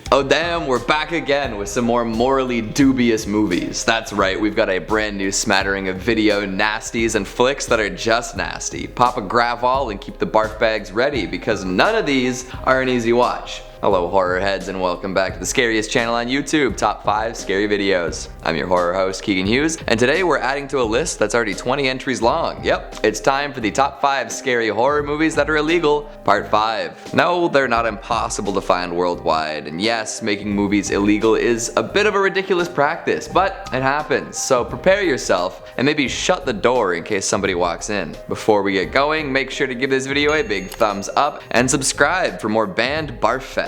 Oh damn, we're back again with some more morally dubious movies. That's right, we've got a brand new smattering of video nasties and flicks that are just nasty. Pop a Gravol and keep the barf bags ready because none of these are an easy watch. Hello horror heads and welcome back to the scariest channel on YouTube, Top 5 Scary Videos. I'm your horror host Keegan Hughes, and today we're adding to a list that's already 20 entries long. Yep, it's time for the Top 5 Scary Horror Movies That Are Illegal, Part 5. No, they're not impossible to find worldwide, and yes, making movies illegal is a bit of a ridiculous practice, but it happens, so prepare yourself and maybe shut the door in case somebody walks in. Before we get going, make sure to give this video a big thumbs up and subscribe for more banned barf fests.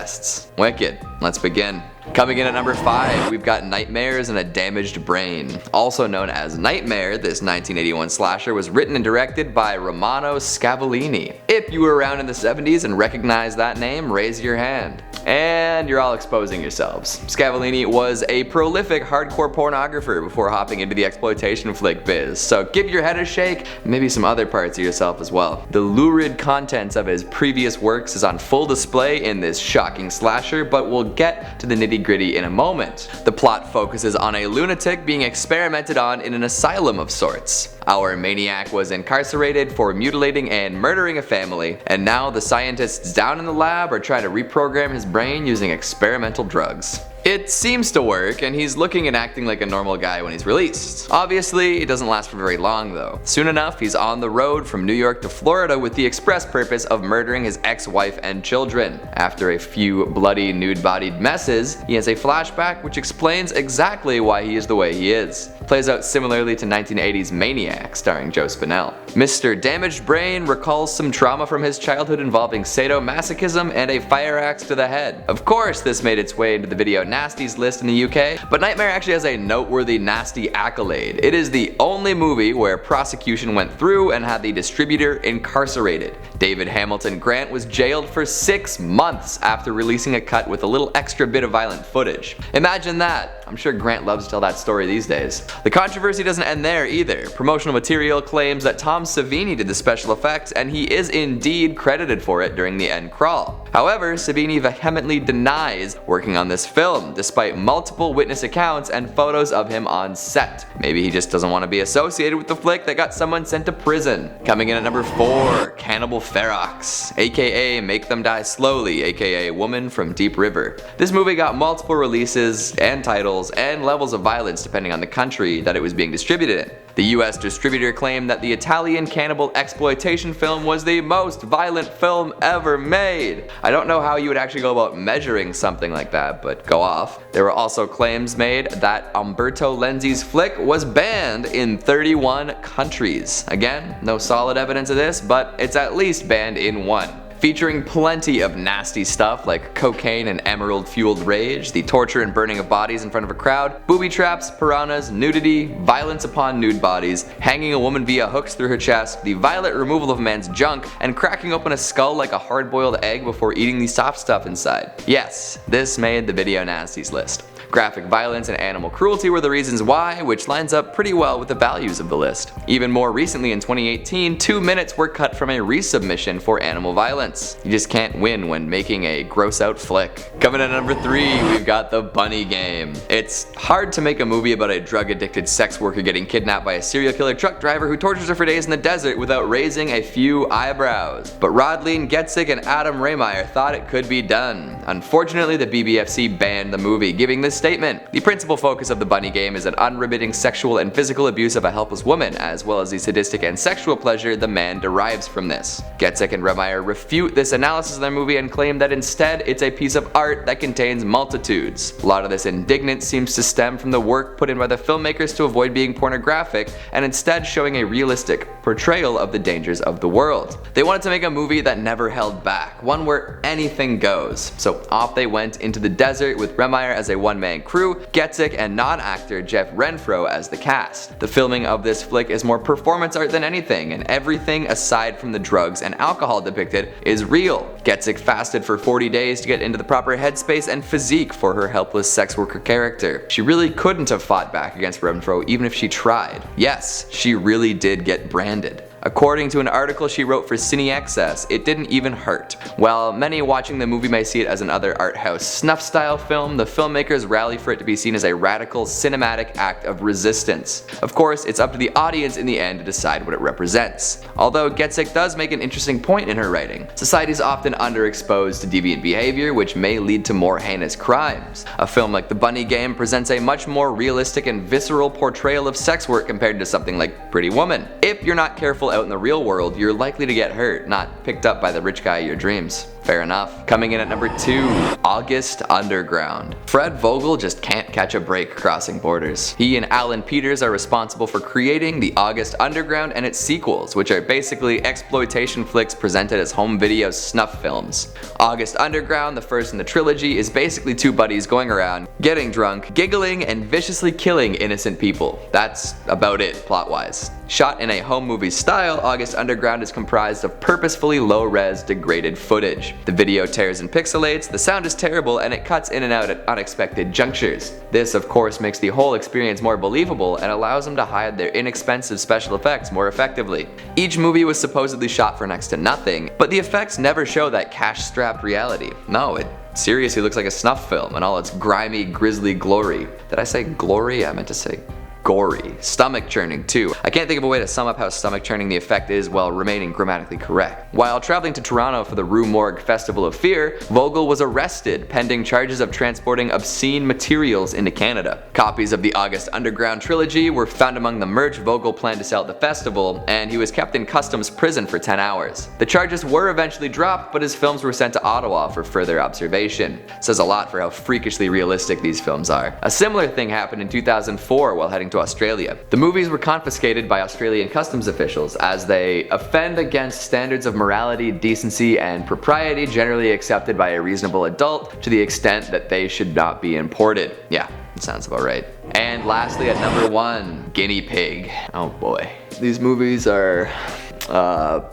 Wicked. Let's begin. Coming in at number 5, we've got Nightmares and a Damaged Brain. Also known as Nightmare, this 1981 slasher was written and directed by Romano Scavolini. If you were around in the 70s and recognize that name, raise your hand. And you're all exposing yourselves. Scavolini was a prolific hardcore pornographer before hopping into the exploitation flick biz, so give your head a shake, and maybe some other parts of yourself as well. The lurid contents of his previous works is on full display in this shocking slasher, but we'll get to the nitty-gritty in a moment. The plot focuses on a lunatic being experimented on in an asylum of sorts. Our maniac was incarcerated for mutilating and murdering a family, and now the scientists down in the lab are trying to reprogram his brain using experimental drugs. It seems to work, and he's looking and acting like a normal guy when he's released. Obviously, it doesn't last for very long though. Soon enough, he's on the road from New York to Florida with the express purpose of murdering his ex-wife and children. After a few bloody, nude-bodied messes, he has a flashback which explains exactly why he is the way he is. Plays out similarly to 1980's Maniac, starring Joe Spinell. Mr. Damaged Brain recalls some trauma from his childhood involving sadomasochism and a fire axe to the head. Of course, this made its way into the video nasties list in the UK, but Nightmare actually has a noteworthy nasty accolade. It is the only movie where prosecution went through and had the distributor incarcerated. David Hamilton Grant was jailed for 6 months after releasing a cut with a little extra bit of violent footage. Imagine that. I'm sure Grant loves to tell that story these days. The controversy doesn't end there either. Promotional material claims that Tom Savini did the special effects, and he is indeed credited for it during the end crawl. However, Savini vehemently denies working on this film, despite multiple witness accounts and photos of him on set. Maybe he just doesn't want to be associated with the flick that got someone sent to prison. Coming in at number 4, Cannibal Ferox, aka Make Them Die Slowly, aka Woman from Deep River. This movie got multiple releases and titles and levels of violence depending on the country that it was being distributed in. The US distributor claimed that the Italian cannibal exploitation film was the most violent film ever made. I don't know how you would actually go about measuring something like that, but go off. There were also claims made that Umberto Lenzi's flick was banned in 31 countries. Again, no solid evidence of this, but it's at least banned in 1. Featuring plenty of nasty stuff like cocaine and emerald-fueled rage, the torture and burning of bodies in front of a crowd, booby traps, piranhas, nudity, violence upon nude bodies, hanging a woman via hooks through her chest, the violent removal of a man's junk, and cracking open a skull like a hard-boiled egg before eating the soft stuff inside. Yes, this made the video nasties list. Graphic violence and animal cruelty were the reasons why, which lines up pretty well with the values of the list. Even more recently in 2018, 2 minutes were cut from a resubmission for animal violence. You just can't win when making a gross out flick. Coming in at number 3, we've got The Bunny Game. It's hard to make a movie about a drug addicted sex worker getting kidnapped by a serial killer truck driver who tortures her for days in the desert without raising a few eyebrows. But Rodleen Getzik and Adam Rehmeyer thought it could be done. Unfortunately, the BBFC banned the movie, giving this statement: the principal focus of The Bunny Game is an unremitting sexual and physical abuse of a helpless woman, as well as the sadistic and sexual pleasure the man derives from this. Getzik and Rehmeyer refute this analysis of their movie and claim that instead it's a piece of art that contains multitudes. A lot of this indignance seems to stem from the work put in by the filmmakers to avoid being pornographic and instead showing a realistic portrayal of the dangers of the world. They wanted to make a movie that never held back, one where anything goes. So off they went into the desert with Rehmeyer as a one-man crew, Getzik and non-actor Jeff Renfro as the cast. The filming of this flick is more performance art than anything, and everything aside from the drugs and alcohol depicted is real. Getzik fasted for 40 days to get into the proper headspace and physique for her helpless sex worker character. She really couldn't have fought back against Renfro even if she tried. Yes, she really did get branded. According to an article she wrote for CineXS, it didn't even hurt. While many watching the movie may see it as another art house snuff style film, the filmmakers rally for it to be seen as a radical cinematic act of resistance. Of course, it's up to the audience in the end to decide what it represents. Although Getzek does make an interesting point in her writing. Society is often underexposed to deviant behavior, which may lead to more heinous crimes. A film like The Bunny Game presents a much more realistic and visceral portrayal of sex work compared to something like Pretty Woman. If you're not careful out in the real world, you're likely to get hurt, not picked up by the rich guy of your dreams. Fair enough. Coming in at number 2, August Underground. Fred Vogel just can't catch a break crossing borders. He and Alan Peters are responsible for creating the August Underground and its sequels, which are basically exploitation flicks presented as home video snuff films. August Underground, the first in the trilogy, is basically two buddies going around, getting drunk, giggling, and viciously killing innocent people. That's about it plot-wise. Shot in a home movie style, August Underground is comprised of purposefully low-res, degraded footage. The video tears and pixelates, the sound is terrible, and it cuts in and out at unexpected junctures. This, of course, makes the whole experience more believable and allows them to hide their inexpensive special effects more effectively. Each movie was supposedly shot for next to nothing, but the effects never show that cash-strapped reality. No, it seriously looks like a snuff film in all its grimy, grisly glory. Did I say glory? I meant to say gory. Stomach churning too. I can't think of a way to sum up how stomach churning the effect is while remaining grammatically correct. While traveling to Toronto for the Rue Morgue Festival of Fear, Vogel was arrested pending charges of transporting obscene materials into Canada. Copies of the August Underground trilogy were found among the merch Vogel planned to sell at the festival, and he was kept in customs prison for 10 hours. The charges were eventually dropped, but his films were sent to Ottawa for further observation. Says a lot for how freakishly realistic these films are. A similar thing happened in 2004 while heading to Australia. The movies were confiscated by Australian customs officials as they offend against standards of morality, decency, and propriety generally accepted by a reasonable adult to the extent that they should not be imported. Yeah, that sounds about right. And lastly, at number 1, Guinea Pig. Oh boy. These movies are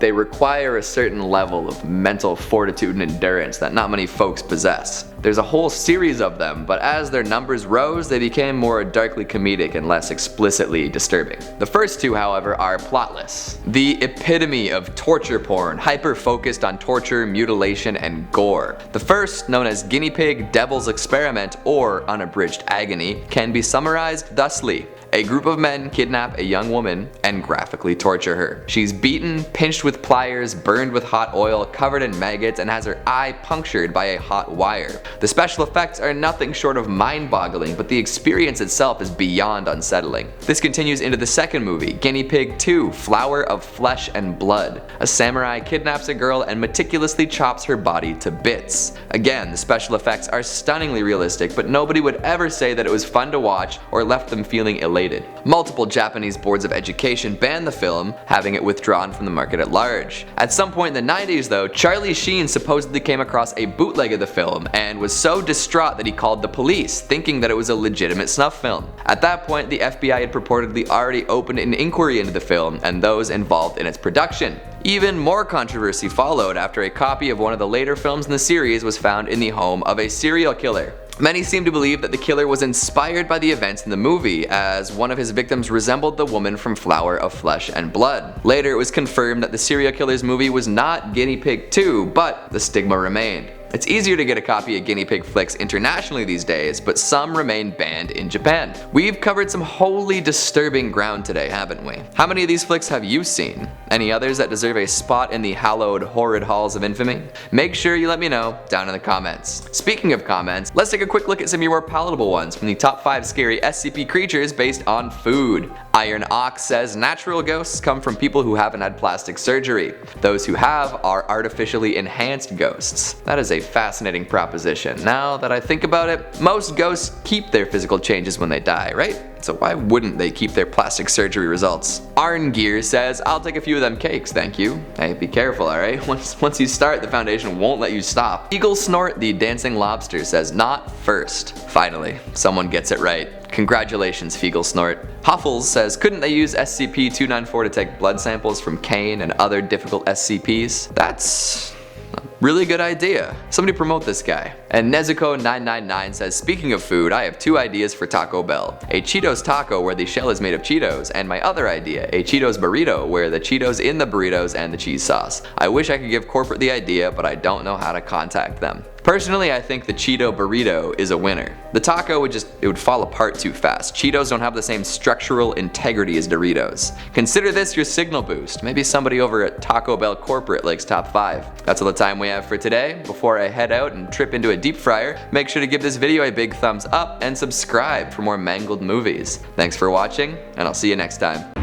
they require a certain level of mental fortitude and endurance that not many folks possess. There's a whole series of them, but as their numbers rose, they became more darkly comedic and less explicitly disturbing. The first two, however, are plotless. The epitome of torture porn, hyper-focused on torture, mutilation, and gore. The first, known as Guinea Pig, Devil's Experiment, or Unabridged Agony, can be summarized thusly. A group of men kidnap a young woman and graphically torture her. She's beaten, pinched with pliers, burned with hot oil, covered in maggots, and has her eye punctured by a hot wire. The special effects are nothing short of mind-boggling, but the experience itself is beyond unsettling. This continues into the second movie, Guinea Pig 2, Flower of Flesh and Blood. A samurai kidnaps a girl and meticulously chops her body to bits. Again, the special effects are stunningly realistic, but nobody would ever say that it was fun to watch or left them feeling elated. Multiple Japanese boards of education banned the film, having it withdrawn from the market at large. At some point in the 90s though, Charlie Sheen supposedly came across a bootleg of the film and was so distraught that he called the police, thinking that it was a legitimate snuff film. At that point, the FBI had purportedly already opened an inquiry into the film and those involved in its production. Even more controversy followed after a copy of one of the later films in the series was found in the home of a serial killer. Many seem to believe that the killer was inspired by the events in the movie, as one of his victims resembled the woman from Flower of Flesh and Blood. Later it was confirmed that the serial killer's movie was not Guinea Pig 2, but the stigma remained. It's easier to get a copy of Guinea Pig flicks internationally these days, but some remain banned in Japan. We've covered some wholly disturbing ground today, haven't we? How many of these flicks have you seen? Any others that deserve a spot in the hallowed, horrid halls of infamy? Make sure you let me know down in the comments. Speaking of comments, let's take a quick look at some of your more palatable ones from the top 5 scary SCP creatures based on food. Iron Ox says natural ghosts come from people who haven't had plastic surgery. Those who have are artificially enhanced ghosts. That is a fascinating proposition. Now that I think about it, most ghosts keep their physical changes when they die, right? So why wouldn't they keep their plastic surgery results? Arn Gear says, I'll take a few of them cakes, thank you. Hey, be careful, alright? Once you start, the foundation won't let you stop. Eagle Snort, the dancing lobster, says not first. Finally, someone gets it right. Congratulations, Feegle Snort. Huffles says, couldn't they use SCP-294 to take blood samples from Kane and other difficult SCPs? That's a Really good idea. Somebody promote this guy. And Nezuko999 says, speaking of food, I have 2 ideas for Taco Bell. A Cheetos taco where the shell is made of Cheetos, and my other idea, a Cheetos burrito where the Cheetos in the burritos and the cheese sauce. I wish I could give corporate the idea, but I don't know how to contact them. Personally, I think the Cheeto burrito is a winner. The taco would fall apart too fast. Cheetos don't have the same structural integrity as Doritos. Consider this your signal boost. Maybe somebody over at Taco Bell corporate likes top 5. That's all the time we have for today. Before I head out and trip into a deep fryer, make sure to give this video a big thumbs up and subscribe for more mangled movies. Thanks for watching, and I'll see you next time.